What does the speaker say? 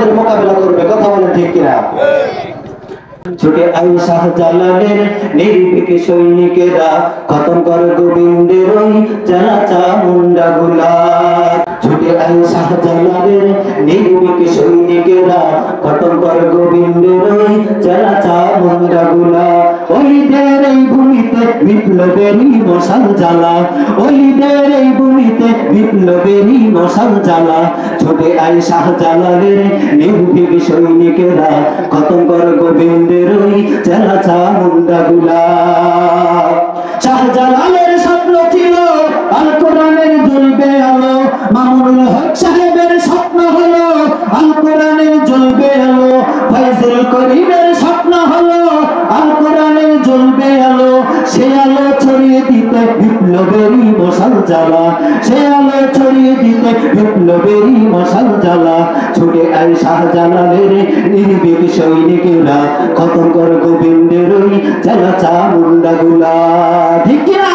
আমাদের মোকাবেলা করবে। কথা বলে ঠিক কিনা? ছুটে আই শাহজালালের নির্ভীক সৈনিকেরা, খতম কর গোবিন্দের ওই চালা চামুন্ডা গুলা। ছুটে আই শাহজালালের নির্ভীক সৈনিকেরা, খতম কর গোবিন্দের ওই চালা চামুন্ডা গুলা। ওলিদের এই ভূমিতে বিপ্লবেরই মশাল জ্বালা, ওলিদের এই ভূমিতে বিপ্লবেরই মশাল জ্বালা। ছুটে আই শাহজালালের নির্ভীক সৈনিকেরা, খতম কর গোবিন্দের ওই চালা চামুন্ডা গুলা। শাহজালালের স্বপ্ন ছিল আল কোরআনের জ্বলবে আলো, মামুনুল হক সাহেবের স্বপ্ন হলো আল কোরআনের জ্বলবে আলো, ফয়জুল করিমের স্বপ্ন হলো আল কোরআনের জ্বলবে আলো। সে আলো ছড়িয়ে দিতে বিপ্লবেরই মশাল জ্বালা, সে আলো ছড়িয়ে দিতে বিপ্লবেরই মশাল জ্বালা। ছুটে আই শাহজালালের নির্ভীক সৈনিকেরা, খতম কর গোবিন্দের ওই চালা চামুন্ডা গুলা। ঠিক কিনা?